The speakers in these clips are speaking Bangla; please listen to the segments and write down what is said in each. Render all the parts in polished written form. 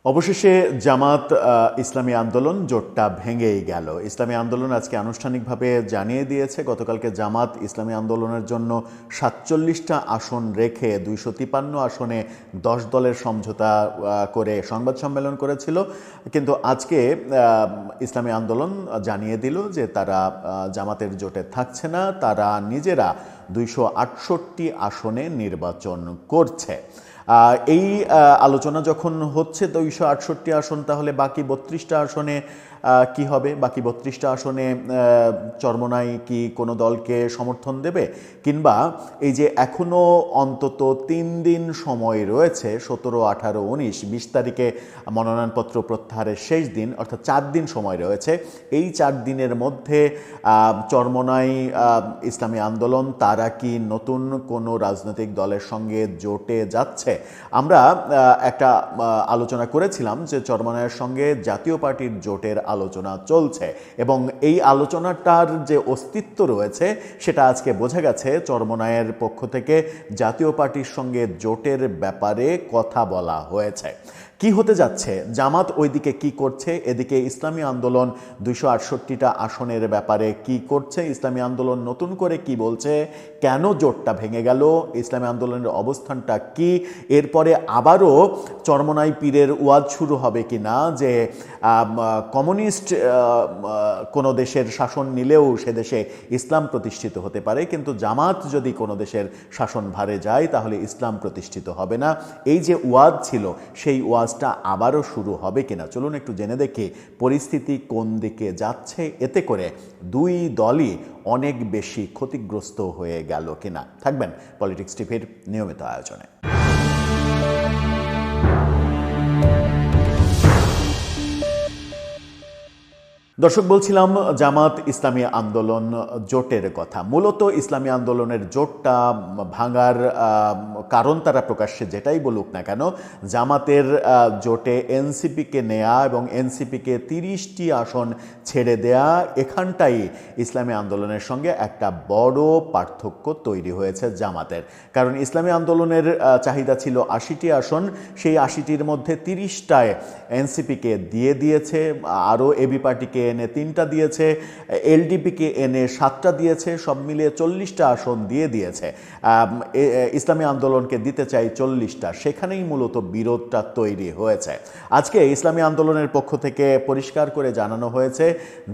অবশেষে জামাত ইসলামী আন্দোলন জোটটা ভেঙেই গেল। ইসলামী আন্দোলন আজকে আনুষ্ঠানিকভাবে জানিয়ে দিয়েছে গতকালকে জামাত ইসলামী আন্দোলনের জন্য ৪৭টা আসন রেখে ২৫৩ আসনে ১০ দলের সমঝোতা করে সংবাদ সম্মেলন করেছিল, কিন্তু আজকে ইসলামী আন্দোলন জানিয়ে দিল যে তারা জামাতের জোটে থাকছে না, তারা নিজেরা ২৬৮ আসনে নির্বাচন করছে। এই আলোচনা যখন হচ্ছে ২৬৮ আসন, তাহলে বাকি ৩২টা আসনে কি হবে? বাকি ৩২টা আসনে চরমোনাই কি কোনো দলকে সমর্থন দেবে, কিংবা এই যে এখনও অন্তত ৩ দিন সময় রয়েছে, ১৭, ১৮, ১৯, ২০ তারিখে মনোনয়নপত্র প্রত্যাহারের শেষ দিন, অর্থাৎ ৪ দিন সময় রয়েছে। এই ৪ দিনের মধ্যে চরমোনাই ইসলামী আন্দোলন তারা কি নতুন কোনো রাজনৈতিক দলের সঙ্গে জোটে যাচ্ছে? আমরা একটা আলোচনা করেছিলাম যে চরমোনাইয়ের সঙ্গে জাতীয় পার্টির জোটের আলোচনা চলছে, এবং এই আলোচনাটার যে অস্তিত্ব রয়েছে সেটা আজকে বোঝা গেছে। চরমোনাইয়ের পক্ষ থেকে জাতীয় পার্টির সঙ্গে জোটের ব্যাপারে কথা বলা হয়েছে। কি হতে যাচ্ছে, জামাত ওইদিকে কি করছে, এদিকে ইসলামী আন্দোলন ২৬৮টা আসনের ব্যাপারে কি করছে, ইসলামী আন্দোলন নতুন করে কি বলছে, কেন জোটটা ভেঙে গেল, ইসলামী আন্দোলনের অবস্থানটা কি, এরপরে আবারও চরমোনাই পীরের ওয়াজ শুরু হবে কি না যে কমিউনিস্ট কোনো দেশের শাসন নিলেও সে দেশে ইসলাম প্রতিষ্ঠিত হতে পারে, কিন্তু জামাত যদি কোনো দেশের শাসনভারে যায় তাহলে ইসলাম প্রতিষ্ঠিত হবে না। এই যে ওয়াজ ছিল সেই ওয়াজটা আবারও শুরু হবে কিনা, চলুন একটু জেনে দেখি পরিস্থিতি কোন দিকে যাচ্ছে, এতে করে দুই দলই অনেক বেশি ক্ষতিগ্রস্ত হয়ে গেল কিনা। থাকবেন পলিটিক্স টিভির নিয়মিত আয়োজনে। দর্শক, বলছিলাম জামাত ইসলামী আন্দোলন জোটের কথা। মূলত ইসলামী আন্দোলনের জোটটা ভাঙার কারণ তারা প্রকাশ্যে যেটাই বলুক না কেন, জামাতের জোটে এনসিপিকে নেয়া এবং এনসিপিকে ৩০টি আসন ছেড়ে দেয়া, এখানটাই ইসলামী আন্দোলনের সঙ্গে একটা বড় পার্থক্য তৈরি হয়েছে জামাতের। কারণ ইসলামী আন্দোলনের চাহিদা ছিল ৮০টি আসন, সেই ৮০টির মধ্যে ৩০টায় এনসিপিকে দিয়ে দিয়েছে, আরও এবি পার্টিকে এনে ৩টা দিয়েছে, এলডিপিকে এনে 7টা দিয়েছে, সব মিলিয়ে 40টা আসন দিয়ে দিয়েছে। ইসলামী আন্দোলনকে দিতে চাই 40টা, সেখানেই মূলত বিরোধটা তৈরি হয়েছে। আজকে ইসলামী আন্দোলনের পক্ষ থেকে পরিষ্কার করে জানানো হয়েছে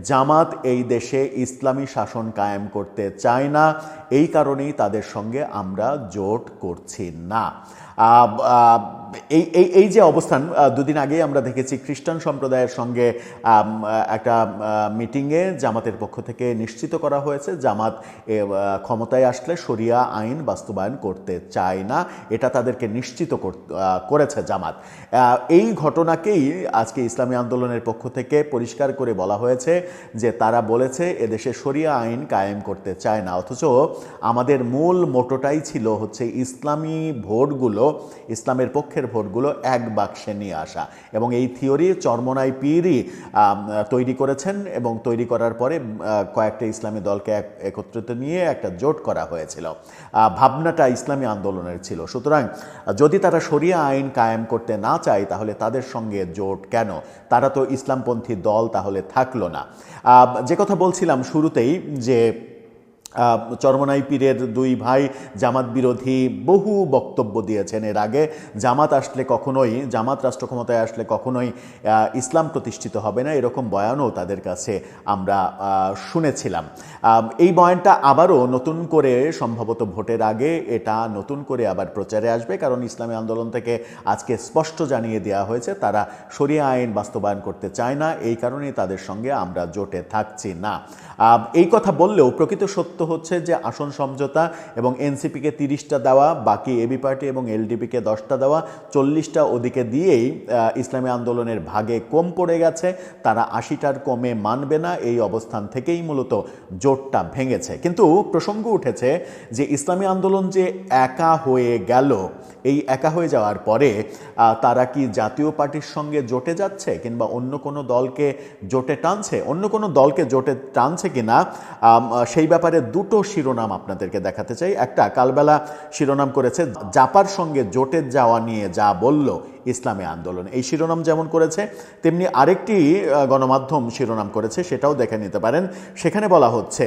জামাত এই দেশে ইসলামী শাসন কায়েম করতে চায় না, এই কারণেই তাদের সঙ্গে আমরা জোট করছি না। এই যে অবস্থান, দুদিন আগেই আমরা দেখেছি খ্রিস্টান সম্প্রদায়ের সঙ্গে একটা মিটিংয়ে জামাতের পক্ষ থেকে নিশ্চিত করা হয়েছে জামাত ক্ষমতায় আসলে শরিয়া আইন বাস্তবায়ন করতে চায় না, এটা তাদেরকে নিশ্চিত করেছে জামাত। এই ঘটনাকেই আজকে ইসলামী আন্দোলনের পক্ষ থেকে পরিষ্কার করে বলা হয়েছে যে তারা বলেছে এদেশে শরিয়া আইন কায়েম করতে চায় না, অথচ আমাদের মূল মোটোটাই ছিল হচ্ছে ইসলামী ভোটগুলো, ইসলামের পক্ষের ভোটগুলো এক বাক্সে নিয়ে আসা, এবং এই থিওরি চরমোনাই পীরই তৈরি করেছেন, এবং তৈরি করার পরে কয়েকটা ইসলামী দলকে একত্রিত নিয়ে একটা জোট করা হয়েছিল। ভাবনাটা ইসলামী আন্দোলনের ছিল। সুতরাং যদি তারা শরিয়া আইন কায়েম করতে না চায় তাহলে তাদের সঙ্গে জোট কেন? তারা তো ইসলামপন্থী দল তাহলে থাকলো না। যে কথা বলছিলাম শুরুতেই যে চরমোনাই পীরের দুই ভাই জামাত বিরোধী বহু বক্তব্য দিয়েছেন এর আগে। জামাত রাষ্ট্র ক্ষমতায় আসলে কখনোই ইসলাম প্রতিষ্ঠিত হবে না, এরকম বয়ানও তাদের কাছে আমরা শুনেছিলাম। এই বয়ানটা আবারও নতুন করে সম্ভবত ভোটের আগে এটা নতুন করে আবার প্রচারে আসবে, কারণ ইসলামী আন্দোলন থেকে আজকে স্পষ্ট জানিয়ে দেওয়া হয়েছে তারা শরিয়া আইন বাস্তবায়ন করতে চায় না, এই কারণেই তাদের সঙ্গে আমরা জোটে থাকছি না। এই কথা বললেও প্রকৃত সত্য হচ্ছে যে আসন সমঝোতা এবং এনসিপিকে 30টা দেওয়া, বাকি এবি পার্টি এবং এলডিপিকে 10টা দেওয়া, 40টা ওদিকে দিয়েই ইসলামী আন্দোলনের ভাগে কম পড়ে গেছে, তারা 80টার কমে মানবে না, এই অবস্থান থেকেই মূলত জোটটা ভেঙেছে। কিন্তু প্রসঙ্গ উঠেছে যে ইসলামী আন্দোলন যে একা হয়ে গেল, এই একা হয়ে যাওয়ার পরে তারা কি জাতীয় পার্টির সঙ্গে জোটে যাচ্ছে কিংবা অন্য কোনো দলকে জোটে টানছে? অন্য কোনো দলকে জোটে টানছে কিনা সেই ব্যাপারে দুটো শিরোনাম আপনাদেরকে দেখাতে চাই। একটা কালবেলা শিরোনাম করেছে জাপার সঙ্গে জোটে যাওয়া নিয়ে যা বলল ইসলামী আন্দোলন। এই শিরোনাম যেমন করেছে তেমনি আরেকটি গণমাধ্যম শিরোনাম করেছে, সেটাও দেখে নিতে পারেন। সেখানে বলা হচ্ছে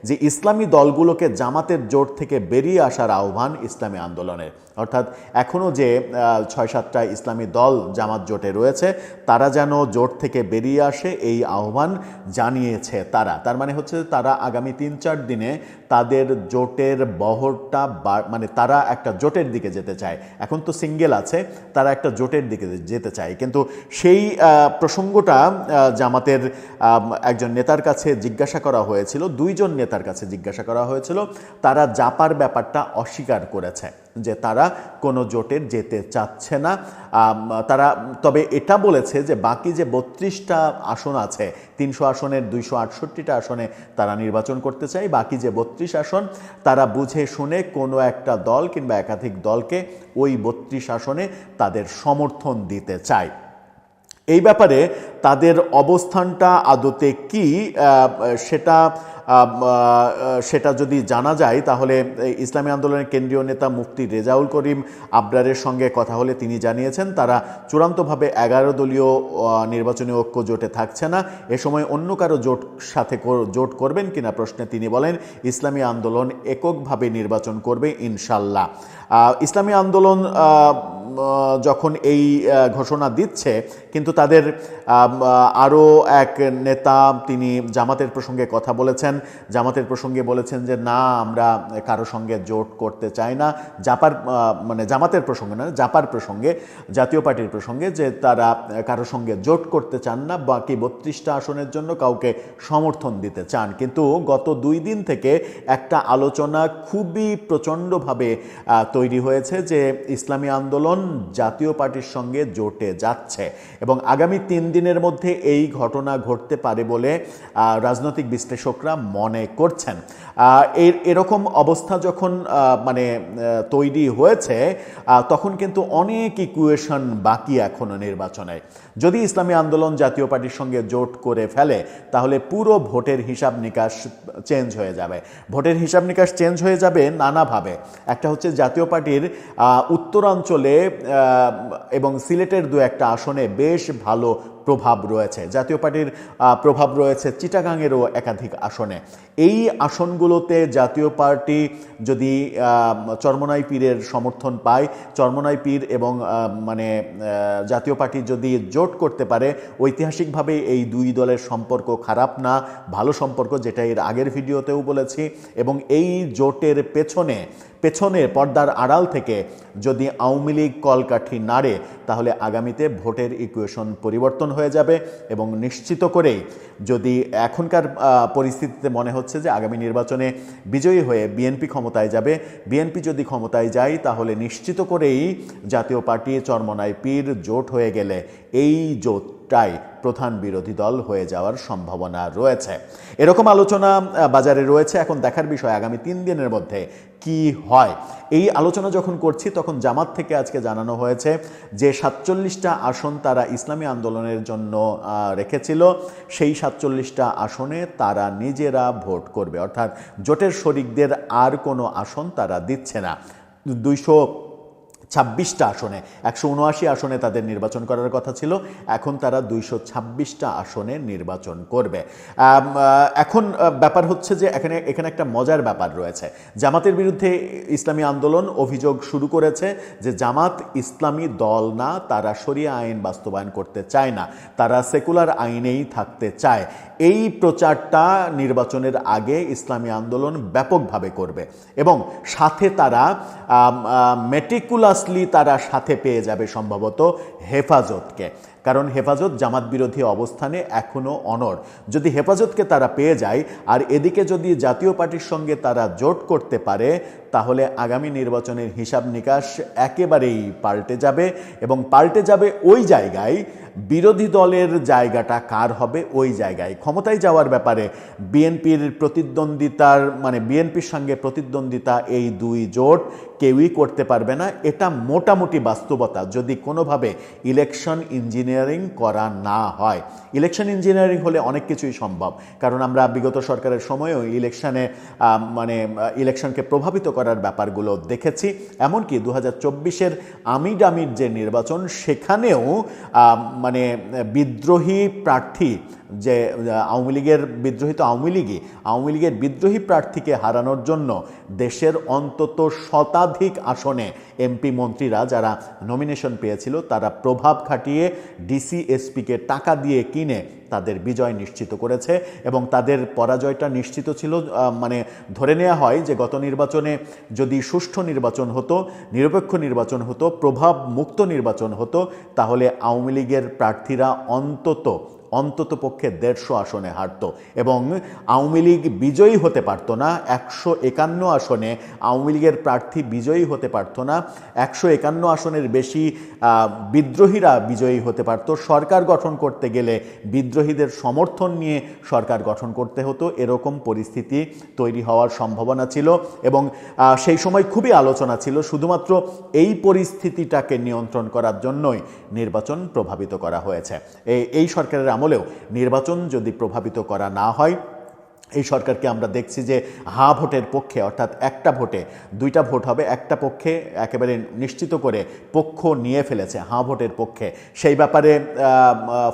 যে ইসলামী দলগুলোকে জামাতের জোট থেকে বেরিয়ে আসার আহ্বান ইসলামী আন্দোলনের। অর্থাৎ এখনও যে ৬-৭টা ইসলামী দল জামাত জোটে রয়েছে তারা যেন জোট থেকে বেরিয়ে আসে এই আহ্বান জানিয়েছে তারা। তার মানে হচ্ছে তারা আগামী ৩-৪ দিনে তাদের জোটের বহরটা মানে তারা একটা জোটের দিকে যেতে চায়। এখন তো সিঙ্গেল আছে, তারা একটা জোটের দিকে যেতে চায়। কিন্তু সেই প্রসঙ্গটা জামাতের একজন নেতার কাছে জিজ্ঞাসা করা হয়েছিল, 2 জন নেতার কাছে জিজ্ঞাসা করা হয়েছিল, তারা জাপার ব্যাপারটা অস্বীকার করেছে যে তারা কোনো জোটের যেতে চাচ্ছে না। তারা তবে এটা বলেছে যে বাকি যে 32টা আসন আছে, 300 আসনের 268টা আসনে তারা নির্বাচন করতে চায়। বাকি যে 32 আসন তারা বুঝে শুনে কোনো একটা দল কিংবা একাধিক দলকে ওই 32 আসনে তাদের সমর্থন দিতে চায়। এই ব্যাপারে তাদের অবস্থানটা আদতে কি সেটা যদি জানা যায় তাহলে ইসলামী আন্দোলনের কেন্দ্রীয় নেতা মুফতি রেজাউল করিম আবরারের সঙ্গে কথা হলে তিনি জানিয়েছেন তারা চূড়ান্তভাবে 11 দলীয় নির্বাচনী ঐক্য জোটে থাকছে না। এ সময় অন্য কারো জোট করবেন কিনা প্রশ্নে তিনি বলেন ইসলামী আন্দোলন এককভাবে নির্বাচন করবে ইনশাল্লাহ। ইসলামী আন্দোলন যখন এই ঘোষণা দিচ্ছে, কিন্তু তাদের আরও এক নেতা তিনি জামাতের প্রসঙ্গে কথা বলেছেন। জামাতের প্রসঙ্গে বলেছেন যে না, আমরা কারো সঙ্গে জোট করতে চাই না। জামাতের প্রসঙ্গে না, জাপার প্রসঙ্গে, জাতীয় পার্টির প্রসঙ্গে, যে তারা কারো সঙ্গে জোট করতে চান না, বাকি 32টা আসনের জন্য কাউকে সমর্থন দিতে চান। কিন্তু গত 2 দিন থেকে একটা আলোচনা খুবই প্রচণ্ডভাবে তৈরি হয়েছে যে ইসলামী আন্দোলন জাতীয় পার্টির সঙ্গে জোটে যাচ্ছে এবং আগামী 3 দিনের মধ্যে এই ঘটনা ঘটতে পারে বলে রাজনৈতিক বিশ্লেষকরা মনে করছেন। এরকম অবস্থা যখন তৈরি হয়েছে তখন কিন্তু অনেক ইকুয়েশন বাকি এখনো নির্বাচনে। যদি ইসলামী আন্দোলন জাতীয় পার্টির সঙ্গে জোট করে ফেলে তাহলে পুরো ভোটের হিসাব নিকাশ চেঞ্জ হয়ে যাবে। ভোটের হিসাব নিকাশ চেঞ্জ হয়ে যাবে নানাভাবে। একটা হচ্ছে জাতীয় পার্টির উত্তরাঞ্চলে এবং সিলেটের 2-1টা আসনে বেশ ভালো প্রভাব রয়েছে। জাতীয় পার্টির প্রভাব রয়েছে চিটাগাংয়েরও একাধিক আসনে। এই আসনগুলোতে জাতীয় পার্টি যদি চরমোনাই পীরের সমর্থন পায়, চরমোনাই পীর এবং জাতীয় পার্টি যদি জোট করতে পারে, ঐতিহাসিকভাবে এই 2 দলের সম্পর্ক খারাপ না, ভালো সম্পর্ক, যেটা এর আগের ভিডিওতেও বলেছি। এবং এই জোটের পেছনে পর্দার আড়াল থেকে যদি আওয়ামী লীগ কলকাঠি নাড়ে তাহলে আগামীতে ভোটের ইকুয়েশন পরিবর্তন হয়ে যাবে এবং নিশ্চিত করেই যদি এখনকার পরিস্থিতিতে মনে হচ্ছে যে আগামী নির্বাচনে বিজয়ী হয়ে বিএনপি ক্ষমতায় যাবে, বিএনপি যদি ক্ষমতায় যায় তাহলে নিশ্চিত করেই জাতীয় পার্টি চরমোনাই পীর জোট হয়ে গেলে এই জোটটাই প্রধান বিরোধী দল হয়ে যাওয়ার সম্ভাবনা রয়েছে। এরকম আলোচনা বাজারে রয়েছে। এখন দেখার বিষয় আগামী 3 দিনের মধ্যে কি হয়। এই আলোচনা যখন করছি তখন জামাত থেকে আজকে জানানো হয়েছে যে 47টা আসন তারা ইসলামী আন্দোলনের জন্য রেখেছিল, সেই 47টা আসনে তারা নিজেরা ভোট করবে। অর্থাৎ জোটের শরিকদের আর কোনো আসন তারা দিচ্ছে না। 226টা আসনে, 179 আসনে তাদের নির্বাচন করার কথা ছিল, এখন তারা 226টা আসনে নির্বাচন করবে। এখন ব্যাপার হচ্ছে যে এখানে একটা মজার ব্যাপার রয়েছে। জামাতের বিরুদ্ধে ইসলামী আন্দোলন অভিযোগ শুরু করেছে যে জামাত ইসলামী দল না, তারা শরিয়া আইন বাস্তবায়ন করতে চায় না, তারা সেকুলার আইনেই থাকতে চায়। এই প্রচারটা নির্বাচনের আগে ইসলামী আন্দোলন ব্যাপকভাবে করবে এবং সাথে তারা মেটিকুলাসলি তারা সাথে পেয়ে যাবে সম্ভবত হেফাজতকে। কারণ হেফাজত জামাত বিরোধী অবস্থানে এখনও অনড়। যদি হেফাজতকে তারা পেয়ে যায় আর এদিকে যদি জাতীয় পার্টির সঙ্গে তারা জোট করতে পারে তাহলে আগামী নির্বাচনের হিসাব নিকাশ একেবারেই পাল্টে যাবে এবং পাল্টে যাবে ওই জায়গায় বিরোধী দলের জায়গাটা কার হবে ওই জায়গায় ক্ষমতায় যাওয়ার ব্যাপারে বিএনপির প্রতিদ্বন্দ্বিতার মানে বিএনপির সঙ্গে প্রতিদ্বন্দ্বিতা এই দুই জোট কেউই করতে পারবে না, এটা মোটামুটি বাস্তবতা যদি কোনোভাবে ইলেকশন ইঞ্জিনিয়ারিং করা না হয়। ইলেকশন ইঞ্জিনিয়ারিং হলে অনেক কিছুই সম্ভব, কারণ আমরা বিগত সরকারের সময়েও ইলেকশনকে প্রভাবিত করার ব্যাপারগুলো দেখেছি। এমনকি 2024-এর আমির যে নির্বাচন সেখানেও বিদ্রোহী প্রার্থী যে আওয়ামী লীগের বিদ্রোহী প্রার্থীকে হারানোর জন্য দেশের অন্তত শতাধিক আসনে এমপি মন্ত্রীরা যারা নমিনেশন পেয়েছিল তারা প্রভাব খাটিয়ে ডিসি এসপিকে টাকা দিয়ে কিনে তাদের বিজয় নিশ্চিত করেছে এবং তাদের পরাজয়টা নিশ্চিত ছিল। ধরে নেওয়া হয় যে গত নির্বাচনে যদি সুষ্ঠু নির্বাচন হতো, নিরপেক্ষ নির্বাচন হতো, প্রভাব মুক্ত নির্বাচন হতো, তাহলে আওয়ামী লীগের প্রার্থীরা অন্তত পক্ষে 150 আসনে হারত এবং আওয়ামী লীগ বিজয়ী হতে পারত না। 151 আসনে আওয়ামী লীগের প্রার্থী বিজয়ী হতে পারত না, 151 আসনের বেশি বিদ্রোহীরা বিজয়ী হতে পারত। সরকার গঠন করতে গেলে বিদ্রোহীদের সমর্থন নিয়ে সরকার গঠন করতে হতো, এরকম পরিস্থিতি তৈরি হওয়ার সম্ভাবনা ছিল এবং সেই সময় খুবই আলোচনা ছিল। শুধুমাত্র এই পরিস্থিতিটাকে নিয়ন্ত্রণ করার জন্যই নির্বাচন প্রভাবিত করা হয়েছে। এই সরকারের আমলেও নির্বাচন যদি প্রভাবিত করা না হয়, এই সরকারকে আমরা দেখছি যে হা ভোটের পক্ষে, অর্থাৎ একটা ভোটে 2টা ভোট হবে, একটা পক্ষে একেবারে নিশ্চিত করে পক্ষ নিয়ে ফেলেছে হা ভোটের পক্ষে। সেই ব্যাপারে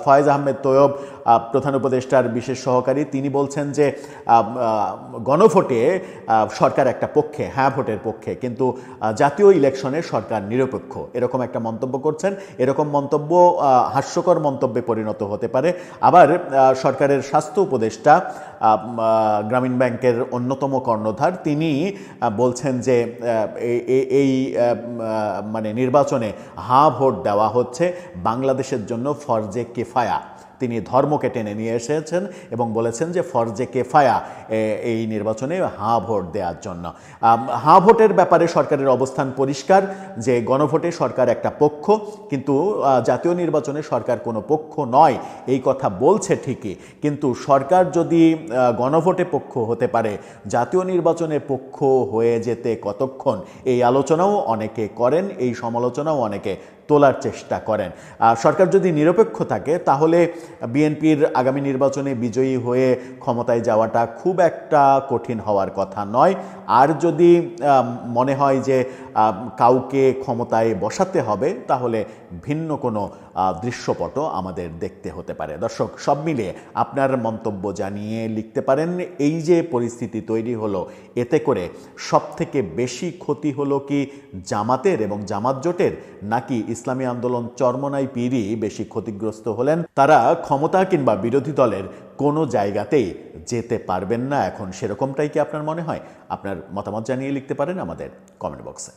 ফয়েজ আহমেদ তৈয়ব প্রধান উপদেষ্টার বিশেষ সহকারী তিনি বলছেন যে গণভোটে সরকার একটা পক্ষে, হ্যাঁ ভোটের পক্ষে, কিন্তু জাতীয় ইলেকশনে সরকার নিরপেক্ষ, এরকম একটা মন্তব্য করছেন। এরকম মন্তব্য হাস্যকর মন্তব্যে পরিণত হতে পারে। আবার সরকারের স্বাস্থ্য উপদেষ্টা গ্রামীণ ব্যাংকের অন্যতম কর্ণধার তিনি বলছেন যে এই নির্বাচনে হা ভোট দেওয়া হচ্ছে বাংলাদেশের জন্য ফরজে কিফায়া। তিনি ধর্মকে টেনে নিয়ে এসেছেন এবং বলেছেন যে ফরজে কিফায়া এই নির্বাচনে হা ভোট দেওয়ার জন্য। হা ভোটের ব্যাপারে সরকারের অবস্থান পরিষ্কার যে গণভোটে সরকার একটা পক্ষ, কিন্তু জাতীয় নির্বাচনে সরকার কোনো পক্ষ নয় এই কথা বলছে ঠিকই, কিন্তু সরকার যদি গণভোটে পক্ষ হতে পারে জাতীয় নির্বাচনে পক্ষ হয়ে যেতে কতক্ষণ, এই আলোচনাও অনেকে করেন, এই সমালোচনাও অনেকে তোলার চেষ্টা করেন। সরকার যদি নিরপেক্ষ থাকে তাহলে বিএনপির আগামী নির্বাচনে বিজয়ী হয়ে ক্ষমতায় যাওয়াটা খুব একটা কঠিন হওয়ার কথা নয়। আর যদি মনে হয় যে কাউকে ক্ষমতায় বসাতে হবে তাহলে ভিন্ন কোনো দৃশ্যপটও আমাদের দেখতে হতে পারে। দর্শক, সব মিলিয়ে আপনার মন্তব্য জানিয়ে লিখতে পারেন। এই যে পরিস্থিতি তৈরি হলো, এতে করে সবথেকে বেশি ক্ষতি হলো কি জামাতের এবং জামাত জোটের, নাকি ইসলামী আন্দোলন চরমোনাই পীরই বেশি ক্ষতিগ্রস্ত হলেন? তারা ক্ষমতা কিংবা বিরোধী দলের কোনো জায়গাতেই যেতে পারবেন না এখন, সেরকমটাই কি আপনার মনে হয়? আপনার মতামত জানিয়ে লিখতে পারেন আমাদের কমেন্ট বক্সে।